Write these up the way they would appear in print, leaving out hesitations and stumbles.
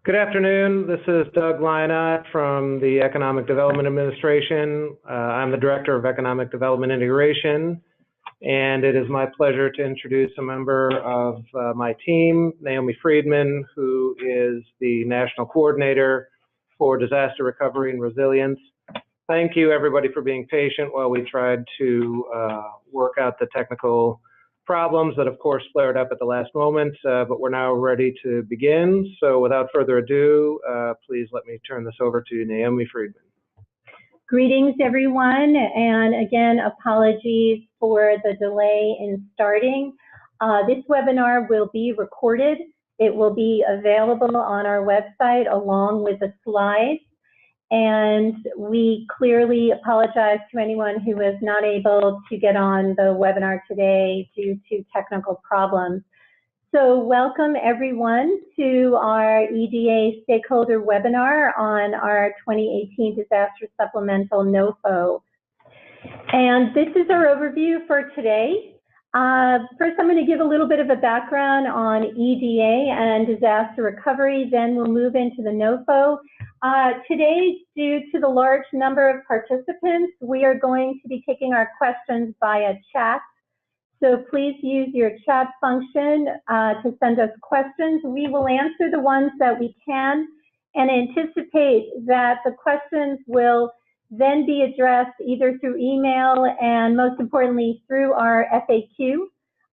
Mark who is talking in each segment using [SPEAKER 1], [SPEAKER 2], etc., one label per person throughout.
[SPEAKER 1] Good afternoon. This is Doug Lionott from the Economic Development Administration. I'm the Director of Economic Development Integration, and it is my pleasure to introduce a member of my team, Naomi Friedman, who is the National Coordinator for Disaster Recovery and Resilience. Thank you, everybody, for being patient while we tried to work out the technical problems that, of course, flared up at the last moment, but we're now ready to begin. So without further ado, please let me turn this over to Naomi Friedman.
[SPEAKER 2] Greetings, everyone, and again, apologies for the delay in starting. This webinar will be recorded. It will be available on our website along with the slides. And we clearly apologize to anyone who was not able to get on the webinar today due to technical problems. So welcome everyone to our EDA stakeholder webinar on our 2018 Disaster Supplemental NOFO. And this is our overview for today. First, I'm going to give a little bit of a background on EDA and disaster recovery, then we'll move into the NOFO. Today, due to the large number of participants, we are going to be taking our questions via chat. So please use your chat function to send us questions. We will answer the ones that we can and anticipate that the questions will then be addressed either through email and most importantly through our FAQ,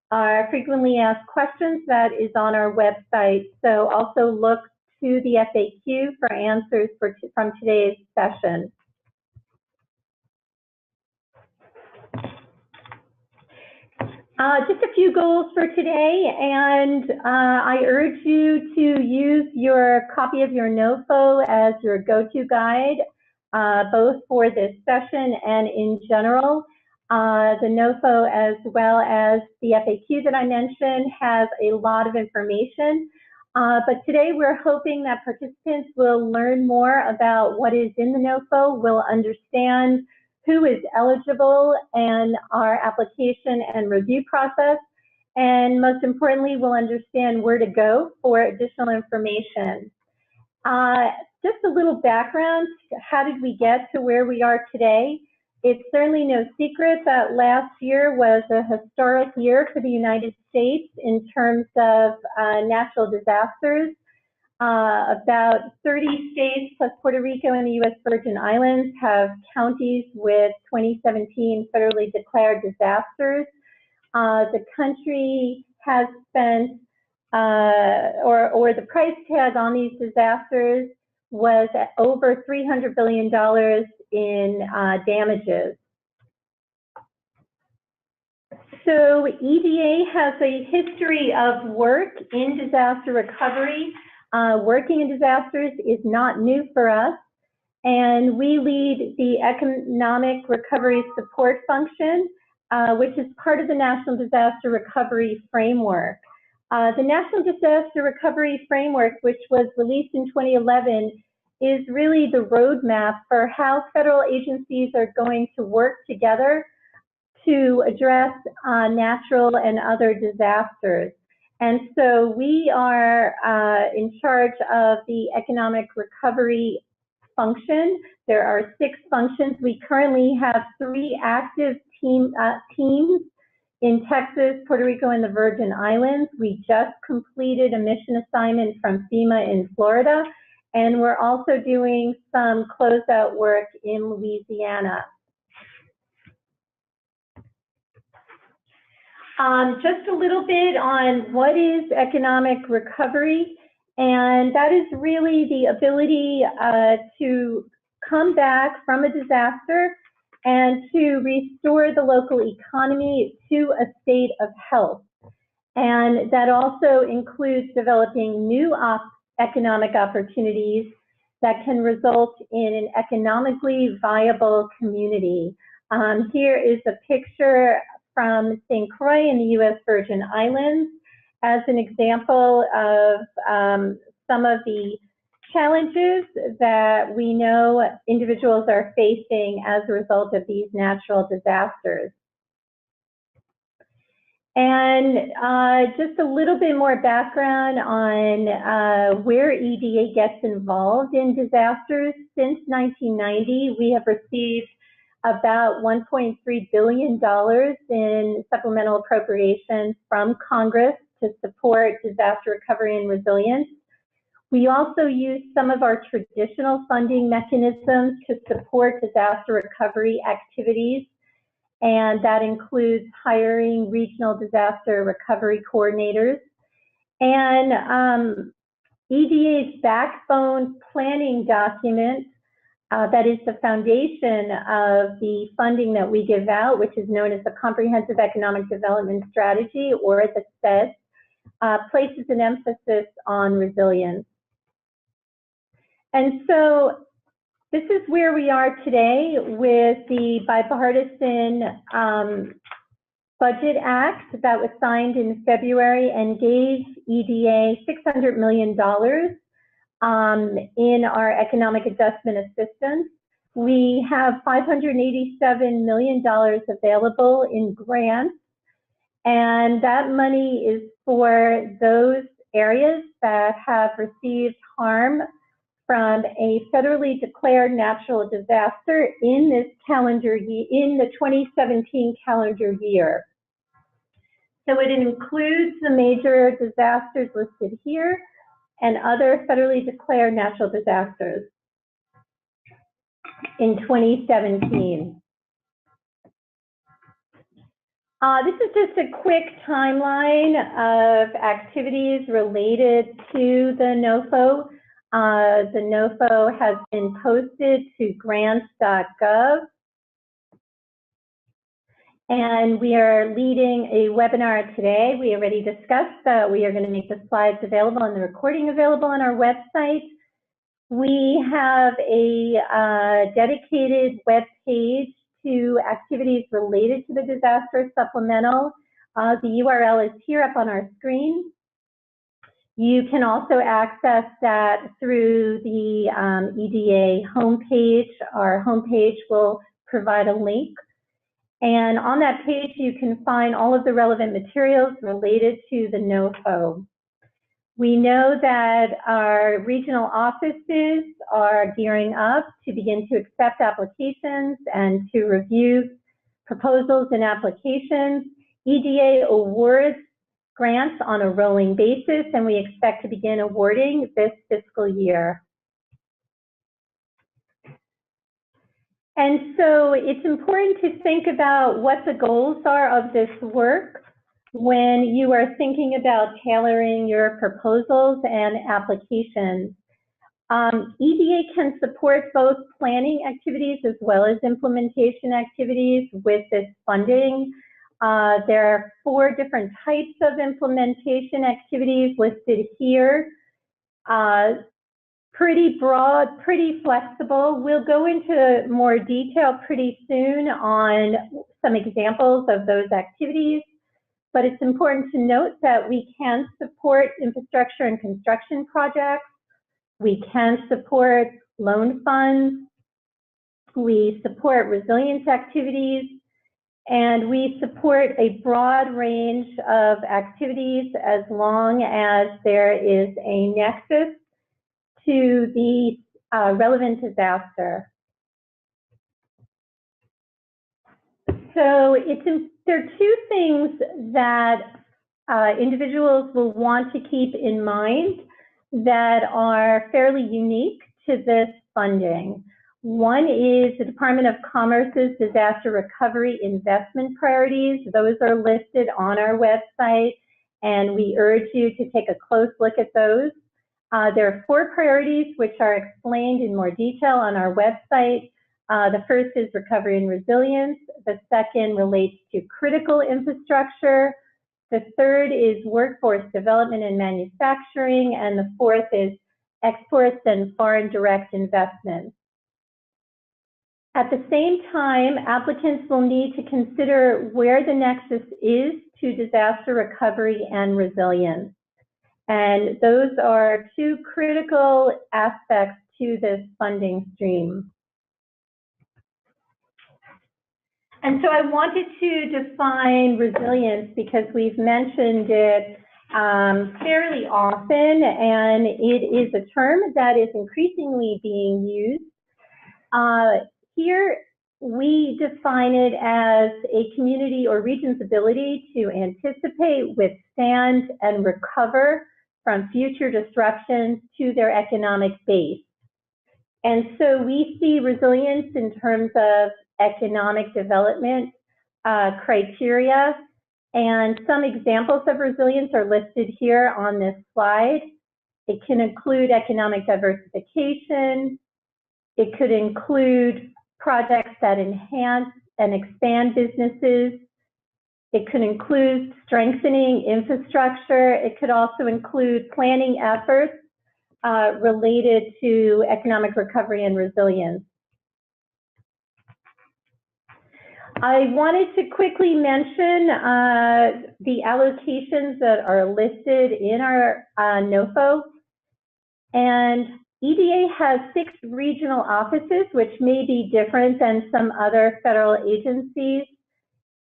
[SPEAKER 2] our frequently asked questions that is on our website. So also look to the FAQ for answers from today's session. Just a few goals for today, and I urge you to use your copy of your NOFO as your go-to guide, both for this session and in general. The NOFO as well as the FAQ that I mentioned has a lot of information. But today we're hoping that participants will learn more about what is in the NOFO, will understand who is eligible and our application and review process, and most importantly, will understand where to go for additional information. Just a little background, how did we get to where we are today? It's certainly no secret that last year was a historic year for the United States in terms of natural disasters. About 30 states plus Puerto Rico and the U.S. Virgin Islands have counties with 2017 federally declared disasters. The country has spent, or the price tag on these disasters was at over $300 billion in damages. So EDA has a history of work in disaster recovery. Working in disasters is not new for us, and we lead the Economic Recovery Support Function, which is part of the National Disaster Recovery Framework. The National Disaster Recovery Framework, which was released in 2011, is really the roadmap for how federal agencies are going to work together to address natural and other disasters. And so we are in charge of the economic recovery function. There are 6 functions. We currently have 3 active teams in Texas, Puerto Rico, and the Virgin Islands. We just completed a mission assignment from FEMA in Florida, and we're also doing some closeout work in Louisiana. Just a little bit on what is economic recovery, and that is really the ability to come back from a disaster and to restore the local economy to a state of health. And that also includes developing new economic opportunities that can result in an economically viable community. Here is a picture from St. Croix in the U.S. Virgin Islands as an example of some of the challenges that we know individuals are facing as a result of these natural disasters. And just a little bit more background on where EDA gets involved in disasters. Since 1990, we have received about $1.3 billion in supplemental appropriations from Congress to support disaster recovery and resilience. We also use some of our traditional funding mechanisms to support disaster recovery activities, and that includes hiring regional disaster recovery coordinators. And EDA's backbone planning document, that is the foundation of the funding that we give out, which is known as the Comprehensive Economic Development Strategy, or the CEDS, places an emphasis on resilience. And so this is where we are today with the bipartisan Budget Act that was signed in February and gave EDA $600 million in our economic adjustment assistance. We have $587 million available in grants, and that money is for those areas that have received harm from a federally declared natural disaster in this calendar year, in the 2017 calendar year. So it includes the major disasters listed here and other federally declared natural disasters in 2017. This is just a quick timeline of activities related to the NOFO. The NOFO has been posted to grants.gov. And we are leading a webinar today. We already discussed that we are going to make the slides available and the recording available on our website. We have a dedicated web page to activities related to the disaster supplemental. The URL is here up on our screen. You can also access that through the EDA homepage. Our homepage will provide a link. And on that page, you can find all of the relevant materials related to the NOFO. We know that our regional offices are gearing up to begin to accept applications and to review proposals and applications. EDA awards grants on a rolling basis, and we expect to begin awarding this fiscal year. And so it's important to think about what the goals are of this work when you are thinking about tailoring your proposals and applications. EDA can support both planning activities as well as implementation activities with this funding. There are 4 different types of implementation activities listed here. Pretty broad, pretty flexible. We'll go into more detail pretty soon on some examples of those activities, but it's important to note that we can support infrastructure and construction projects. We can support loan funds. We support resilience activities. And we support a broad range of activities as long as there is a nexus to the relevant disaster. So there are 2 things that individuals will want to keep in mind that are fairly unique to this funding. One is the Department of Commerce's disaster recovery investment priorities. Those are listed on our website, and we urge you to take a close look at those. There are 4 priorities which are explained in more detail on our website. The first is recovery and resilience. The second relates to critical infrastructure. The third is workforce development and manufacturing. And the 4th is exports and foreign direct investments. At the same time, applicants will need to consider where the nexus is to disaster recovery and resilience. And those are 2 critical aspects to this funding stream. And so I wanted to define resilience because we've mentioned it fairly often, and it is a term that is increasingly being used. Here, we define it as a community or region's ability to anticipate, withstand, and recover from future disruptions to their economic base. And so we see resilience in terms of economic development criteria, and some examples of resilience are listed here on this slide. It can include economic diversification. It could include projects that enhance and expand businesses. It could include strengthening infrastructure. It could also include planning efforts related to economic recovery and resilience. I wanted to quickly mention the allocations that are listed in our NOFO. And EDA has 6 regional offices, which may be different than some other federal agencies.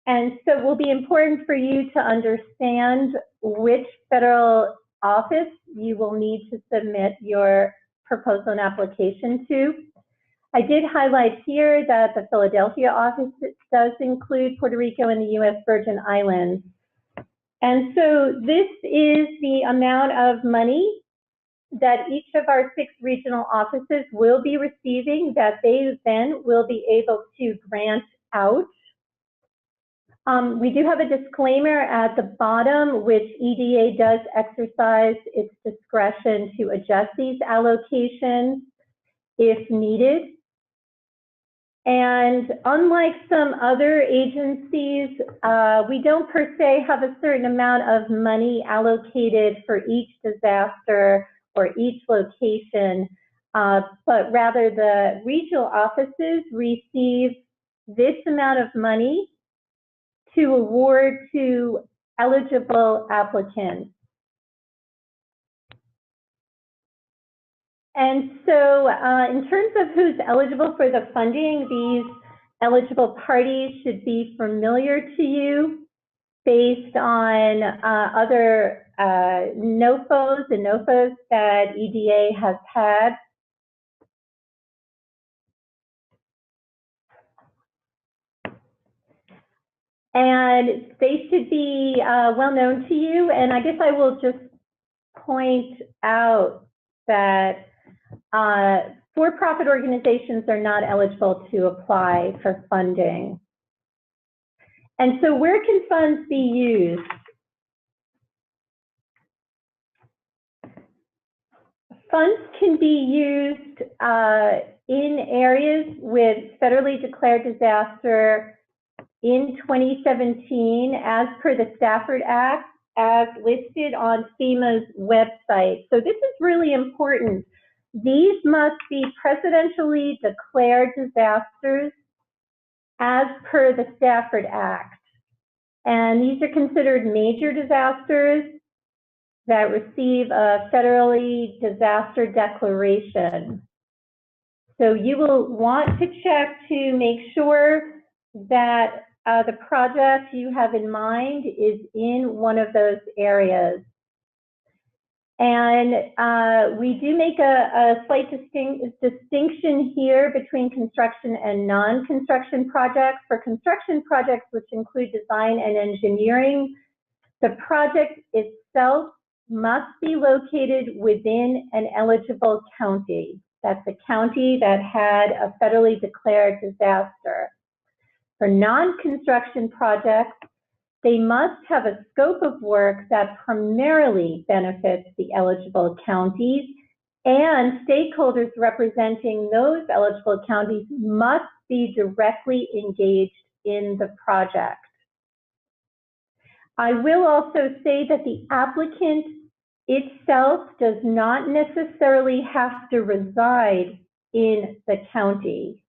[SPEAKER 2] And so it will be important for you to understand which federal office you will need to submit your proposal and application to. I did highlight here that the Philadelphia office does include Puerto Rico and the U.S. Virgin Islands. And so this is the amount of money that each of our 6 regional offices will be receiving that they then will be able to grant out. We do have a disclaimer at the bottom, which EDA does exercise its discretion to adjust these allocations if needed. And unlike some other agencies, we don't per se have a certain amount of money allocated for each disaster or each location, but rather the regional offices receive this amount of money to award to eligible applicants. And so in terms of who's eligible for the funding, these eligible parties should be familiar to you based on other NOFOs and NOFOs that EDA has had. And they should be well known to you. And I guess I will just point out that for-profit organizations are not eligible to apply for funding. And so where can funds be used? Funds can be used in areas with federally declared disaster in 2017 as per the Stafford Act, as listed on FEMA's website. So this is really important. These must be presidentially declared disasters as per the Stafford Act. And these are considered major disasters that receive a federally disaster declaration. So you will want to check to make sure that the project you have in mind is in one of those areas. And we do make a slight distinction here between construction and non-construction projects. For construction projects, which include design and engineering, the project itself must be located within an eligible county. That's a county that had a federally declared disaster. For non-construction projects, they must have a scope of work that primarily benefits the eligible counties, and stakeholders representing those eligible counties must be directly engaged in the project. I will also say that the applicant itself does not necessarily have to reside in the county.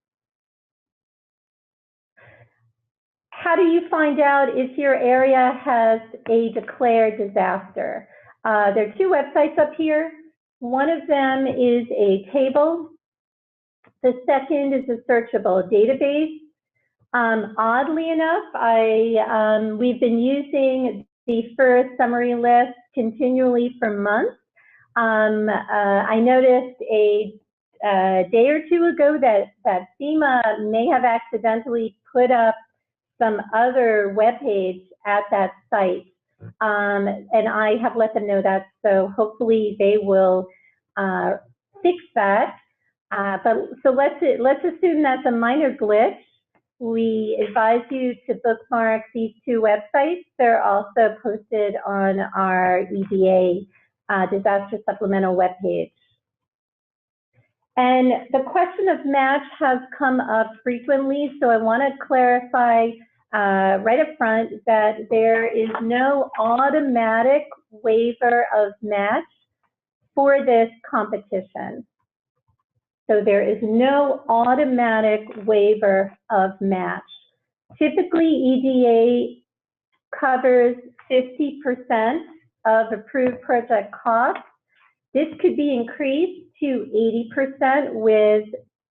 [SPEAKER 2] How do you find out if your area has a declared disaster? There are 2 websites up here. One of them is a table. The second is a searchable database. Oddly enough, we've been using the first summary list continually for months. I noticed a day or two ago that FEMA may have accidentally put up some other webpage at that site. And I have let them know that, so hopefully they will fix that. So let's assume that's a minor glitch. We advise you to bookmark these two websites. They're also posted on our EDA disaster supplemental webpage. And the question of match has come up frequently, so I want to clarify right up front that there is no automatic waiver of match for this competition. So there is no automatic waiver of match. Typically, EDA covers 50% of approved project costs. This could be increased to 80% with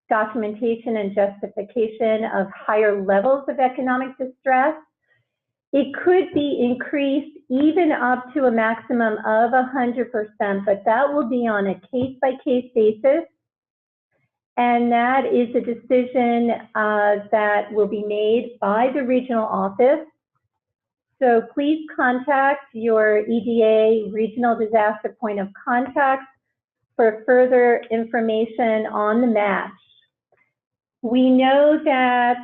[SPEAKER 2] documentation and justification of higher levels of economic distress. It could be increased even up to a maximum of 100%, but that will be on a case-by-case basis. And that is a decision that will be made by the regional office. So please contact your EDA regional disaster point of contact for further information on the match. We know that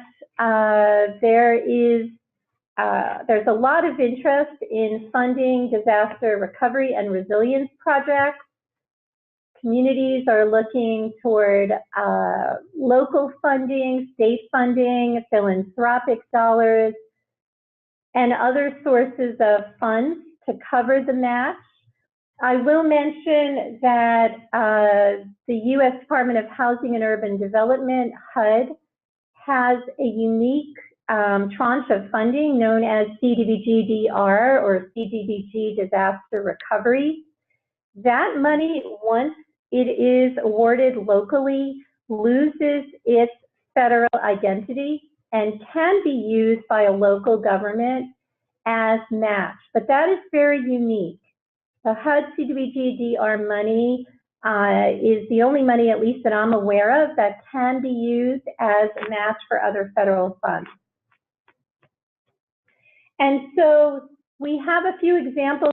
[SPEAKER 2] there's a lot of interest in funding disaster recovery and resilience projects. Communities are looking toward local funding, state funding, philanthropic dollars, and other sources of funds to cover the match. I will mention that the U.S. Department of Housing and Urban Development, HUD, has a unique tranche of funding known as CDBG-DR, or CDBG Disaster Recovery. That money, once it is awarded locally, loses its federal identity and can be used by a local government as match. But that is very unique. The HUD CDBG-DR money is the only money, at least that I'm aware of, that can be used as a match for other federal funds. And so we have a few examples,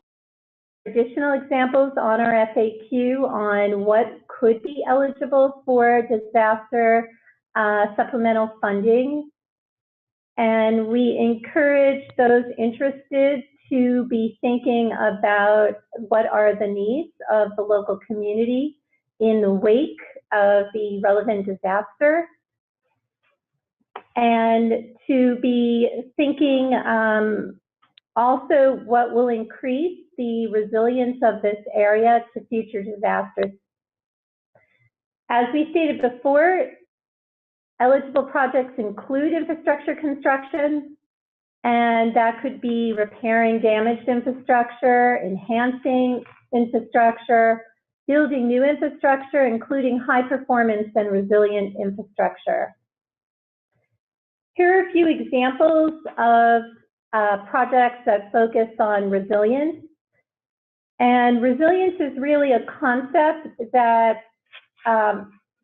[SPEAKER 2] additional examples on our FAQ on what could be eligible for disaster supplemental funding. And we encourage those interested to be thinking about what are the needs of the local community in the wake of the relevant disaster, and to be thinking also what will increase the resilience of this area to future disasters. As we stated before, eligible projects include infrastructure construction, and that could be repairing damaged infrastructure, enhancing infrastructure, building new infrastructure, including high performance and resilient infrastructure. Here are a few examples of projects that focus on resilience. And resilience is really a concept that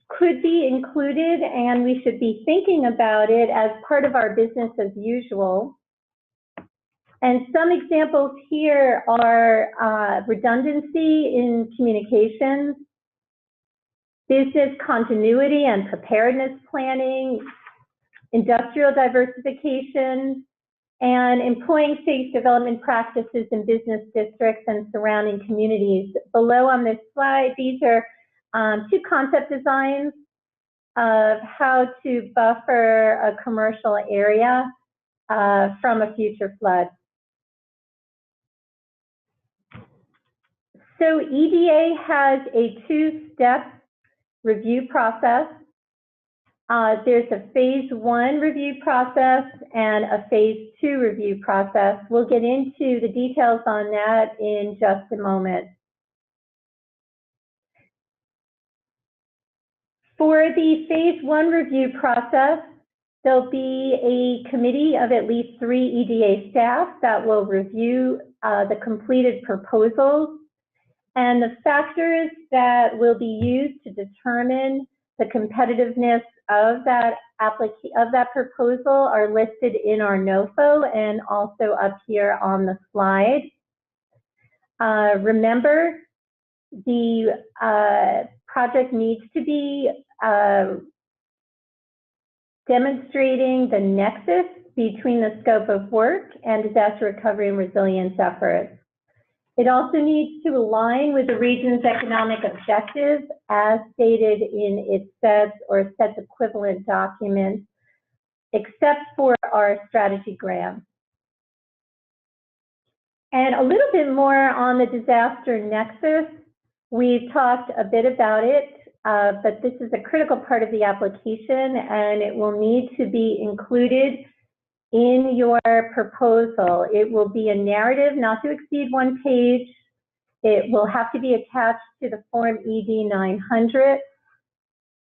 [SPEAKER 2] could be included, and we should be thinking about it as part of our business as usual. And some examples here are redundancy in communications, business continuity and preparedness planning, industrial diversification, and employing safe development practices in business districts and surrounding communities. Below on this slide, these are two concept designs of how to buffer a commercial area from a future flood. So EDA has a two-step review process. There's a phase 1 review process and a phase 2 review process. We'll get into the details on that in just a moment. For the phase 1 review process, There'll be a committee of at least 3 EDA staff that will review the completed proposals, and the factors that will be used to determine the competitiveness of that proposal are listed in our NOFO and also up here on the slide. Remember, the project needs to be demonstrating the nexus between the scope of work and disaster recovery and resilience efforts. It also needs to align with the region's economic objectives as stated in its CEDS or CEDS equivalent documents, except for our strategy grant. And a little bit more on the disaster nexus. We've talked a bit about it, but this is a critical part of the application, and it will need to be included in your proposal. It will be a narrative not to exceed 1 page. It will have to be attached to the Form ED 900.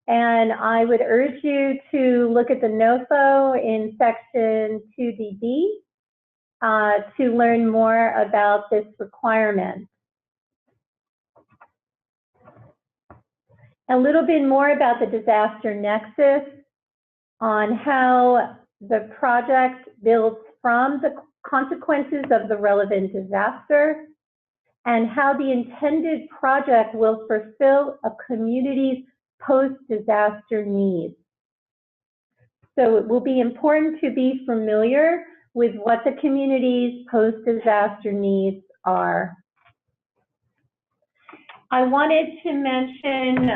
[SPEAKER 2] And I would urge you to look at the NOFO in section 2DD to learn more about this requirement. A little bit more about the disaster nexus on how the project builds from the consequences of the relevant disaster and how the intended project will fulfill a community's post-disaster needs. So it will be important to be familiar with what the community's post-disaster needs are. I wanted to mention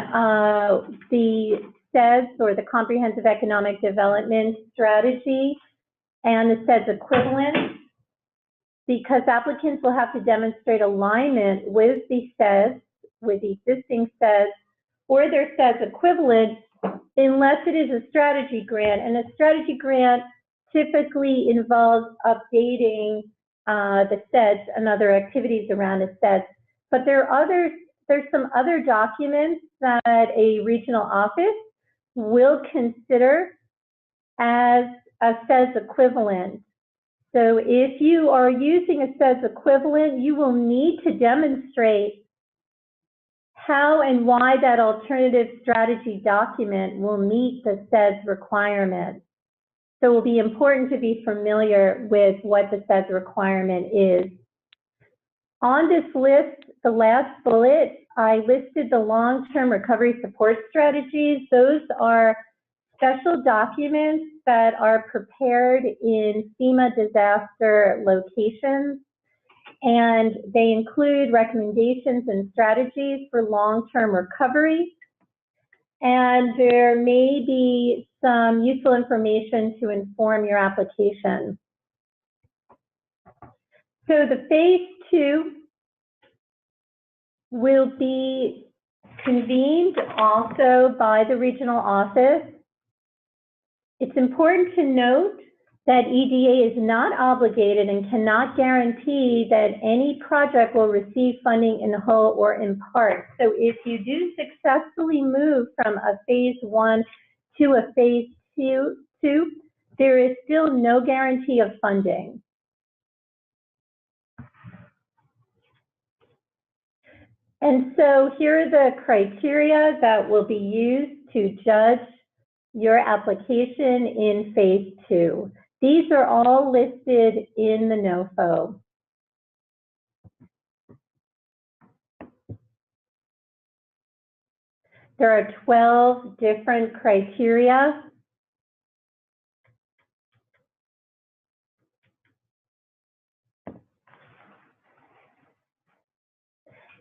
[SPEAKER 2] the CEDS, or the Comprehensive Economic Development Strategy, and the CEDS equivalent, because applicants will have to demonstrate alignment with the CEDS, with the existing CEDS, or their CEDS equivalent, unless it is a strategy grant. And a strategy grant typically involves updating the CEDS and other activities around a CEDS. But there's some other documents that a regional office will consider as a CEDS equivalent. So if you are using a CEDS equivalent, you will need to demonstrate how and why that alternative strategy document will meet the CEDS requirement. So it will be important to be familiar with what the CEDS requirement is. On this list, the last bullet, I listed the long-term recovery support strategies. Those are special documents that are prepared in FEMA disaster locations, and they include recommendations and strategies for long-term recovery. And there may be some useful information to inform your application. So the phase 2 will be convened also by the regional office. It's important to note that EDA is not obligated and cannot guarantee that any project will receive funding in whole or in part. So if you do successfully move from a phase 1 to a phase 2, there is still no guarantee of funding. And so here are the criteria that will be used to judge your application in phase 2. These are all listed in the NOFO. There are 12 different criteria.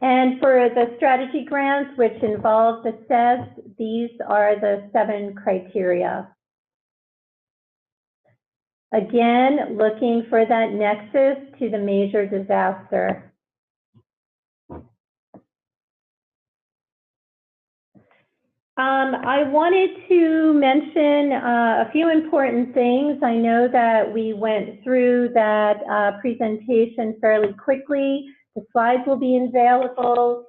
[SPEAKER 2] And for the strategy grants, which involve the CEDS, these are the 7 criteria. Again, looking for that nexus to the major disaster. I wanted to mention a few important things. I know that we went through that presentation fairly quickly. The slides will be available.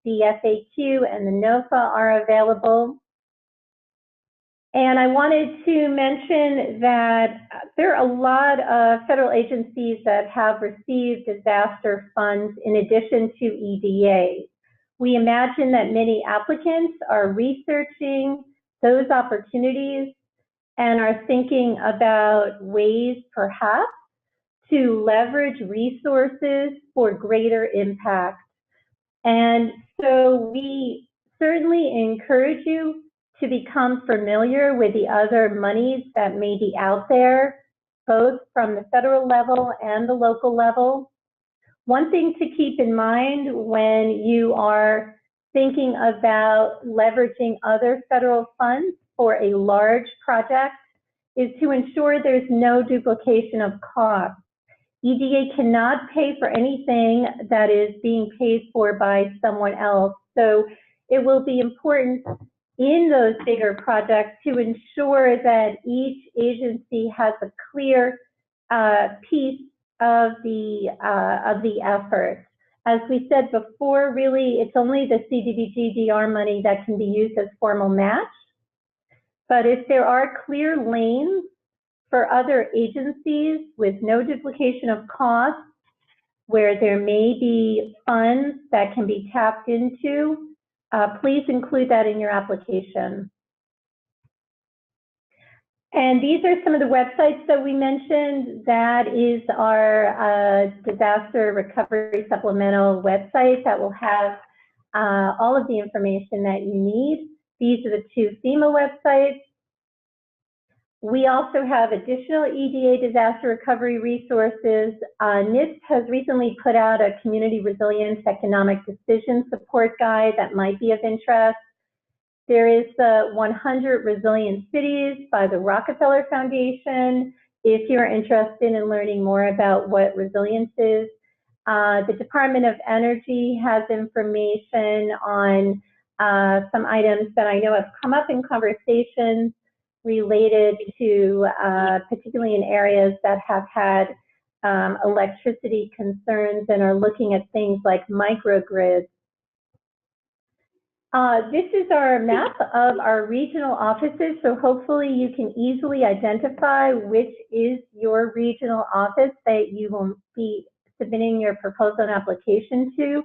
[SPEAKER 2] The FAQ and the NOFA are available. And I wanted to mention that there are a lot of federal agencies that have received disaster funds in addition to EDA. We imagine that many applicants are researching those opportunities and are thinking about ways perhaps to leverage resources for greater impact. And so we certainly encourage you to become familiar with the other monies that may be out there, both from the federal level and the local level. One thing to keep in mind when you are thinking about leveraging other federal funds for a large project is to ensure there's no duplication of costs. EDA cannot pay for anything that is being paid for by someone else. So it will be important in those bigger projects to ensure that each agency has a clear piece of the effort. As we said before, really, it's only the CDBG-DR money that can be used as formal match. But if there are clear lanes for other agencies with no duplication of costs, where there may be funds that can be tapped into, please include that in your application. And these are some of the websites that we mentioned. That is our disaster recovery supplemental website that will have all of the information that you need. These are the two FEMA websites. We also have additional EDA disaster recovery resources. NIST has recently put out a community resilience economic decision support guide that might be of interest. There is the 100 Resilient Cities by the Rockefeller Foundation, if you're interested in learning more about what resilience is. The Department of Energy has information on some items that I know have come up in conversations related to, particularly in areas that have had electricity concerns and are looking at things like microgrids. This is our map of our regional offices, so hopefully you can easily identify which is your regional office that you will be submitting your proposal and application to.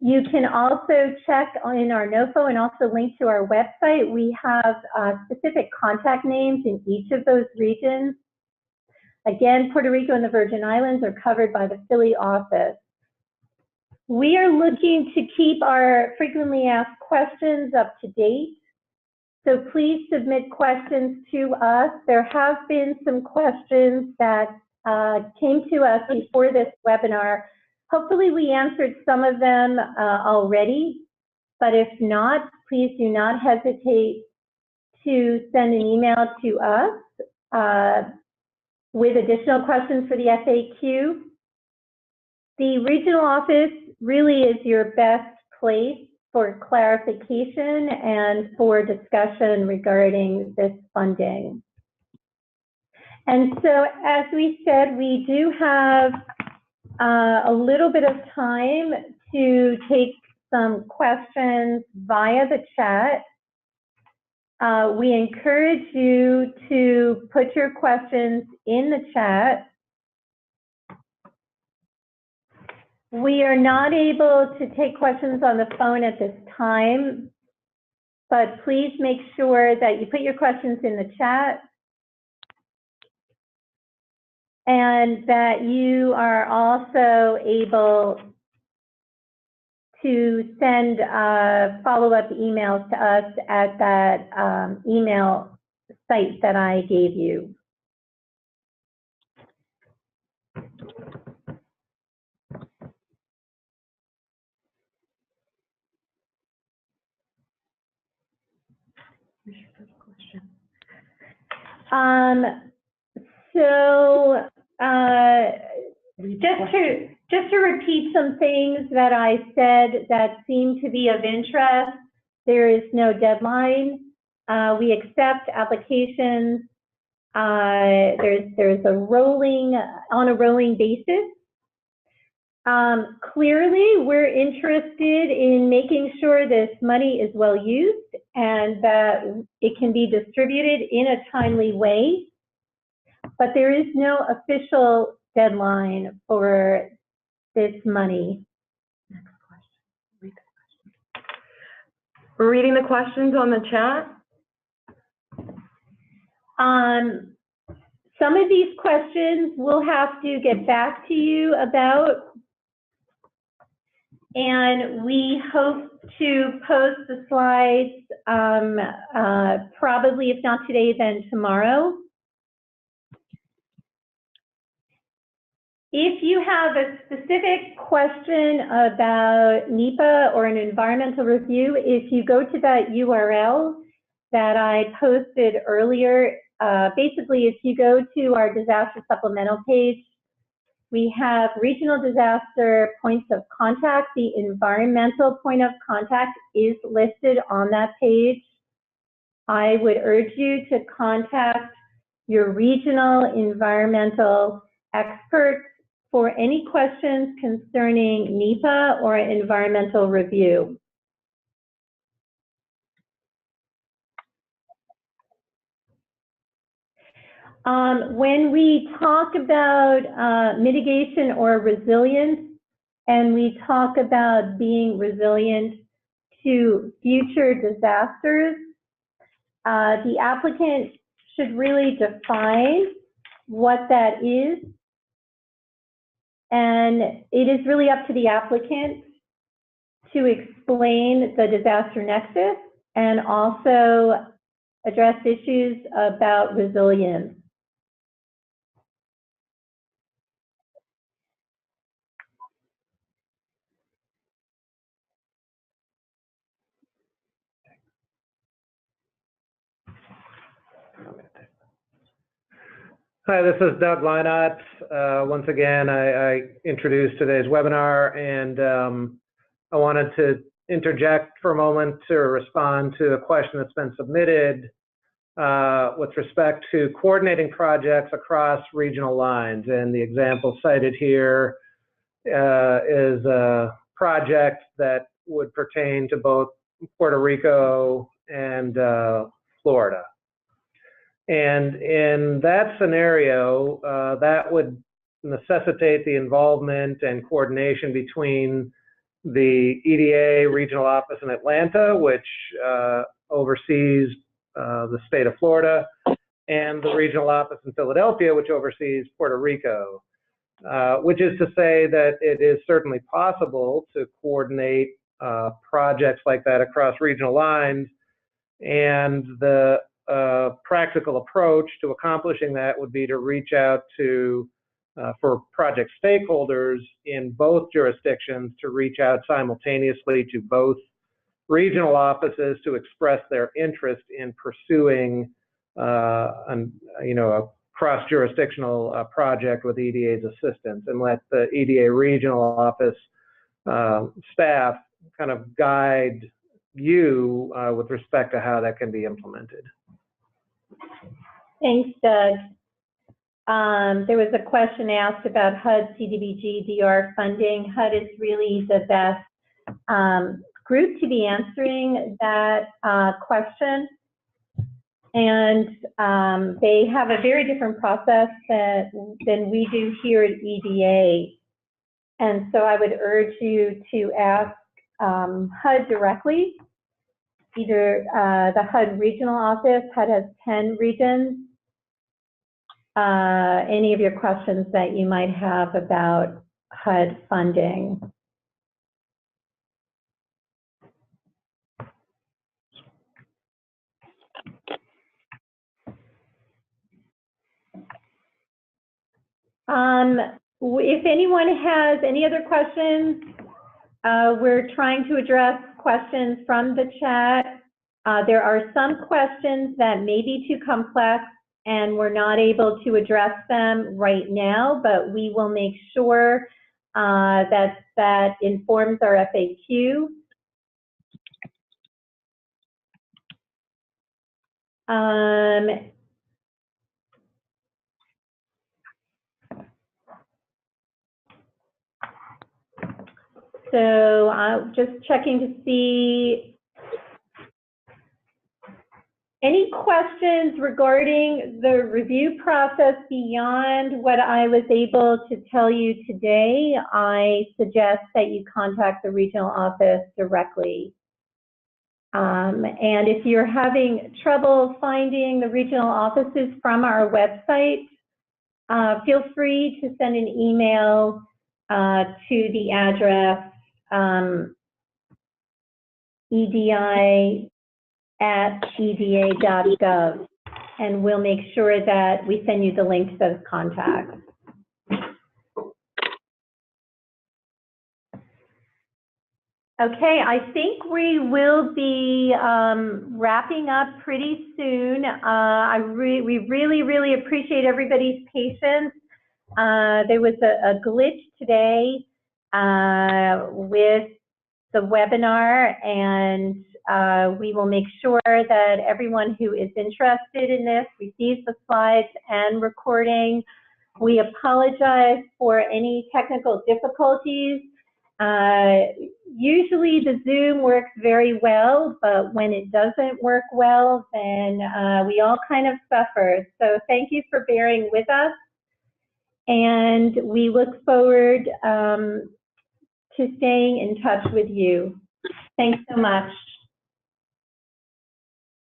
[SPEAKER 2] You can also check in our NOFO and also link to our website. We have specific contact names in each of those regions. Again, Puerto Rico and the Virgin Islands are covered by the Philly office. We are looking to keep our frequently asked questions up to date. So please submit questions to us. There have been some questions that came to us before this webinar. Hopefully we answered some of them already, but if not, please do not hesitate to send an email to us with additional questions for the FAQ. The regional office really is your best place for clarification and for discussion regarding this funding. And so, as we said, we do have a little bit of time to take some questions via the chat. We encourage you to put your questions in the chat. We are not able to take questions on the phone at this time, but please make sure that you put your questions in the chat and that you are also able to send follow-up emails to us at that email site that I gave you. Just to repeat some things that I said that seem to be of interest, there is no deadline. We accept applications. There's a on a rolling basis. Clearly, we're interested in making sure this money is well used and that it can be distributed in a timely way, but there is no official deadline for this money.
[SPEAKER 3] We're reading the questions on the chat.
[SPEAKER 2] Some of these questions we'll have to get back to you about, and we hope to post the slides probably, if not today, then tomorrow. If you have a specific question about NEPA or an environmental review, if you go to that URL that I posted earlier, basically if you go to our disaster supplemental page, we have regional disaster points of contact. The environmental point of contact is listed on that page. I would urge you to contact your regional environmental experts for any questions concerning NEPA or environmental review. When we talk about mitigation or resilience, and we talk about being resilient to future disasters, the applicant should really define what that is. And it is really up to the applicant to explain the disaster nexus and also address issues about resilience.
[SPEAKER 1] Hi, this is Doug Leinott. Once again, I introduced today's webinar, and I wanted to interject for a moment to respond to a question that's been submitted with respect to coordinating projects across regional lines. And the example cited here is a project that would pertain to both Puerto Rico and Florida. And in that scenario, that would necessitate the involvement and coordination between the EDA regional office in Atlanta, which oversees the state of Florida, and the regional office in Philadelphia, which oversees Puerto Rico, which is to say that it is certainly possible to coordinate projects like that across regional lines, and the practical approach to accomplishing that would be to reach out to, for project stakeholders in both jurisdictions, to reach out simultaneously to both regional offices to express their interest in pursuing a cross-jurisdictional project with EDA's assistance, and let the EDA regional office staff kind of guide you with respect to how that can be implemented.
[SPEAKER 2] Thanks, Doug. There was a question asked about HUD, CDBG, DR funding. HUD is really the best group to be answering that question. And they have a very different process than we do here at EDA. And so I would urge you to ask HUD directly, either the HUD regional office. HUD has 10 regions. Any of your questions that you might have about HUD funding. If anyone has any other questions, we're trying to address questions from the chat. There are some questions that may be too complex and we're not able to address them right now, but we will make sure that informs our FAQ. So I'm just checking to see Any questions regarding the review process beyond what I was able to tell you today? I suggest that you contact the regional office directly. And if you're having trouble finding the regional offices from our website, feel free to send an email to the address edi@eda.gov, and we'll make sure that we send you the link to those contacts. Okay, I think we will be wrapping up pretty soon. We really appreciate everybody's patience. There was a glitch today with the webinar, and we will make sure that everyone who is interested in this receives the slides and recording. We apologize for any technical difficulties. Usually the Zoom works very well, but when it doesn't work well, then we all kind of suffer. So thank you for bearing with us, and we look forward to staying in touch with you. Thanks so much.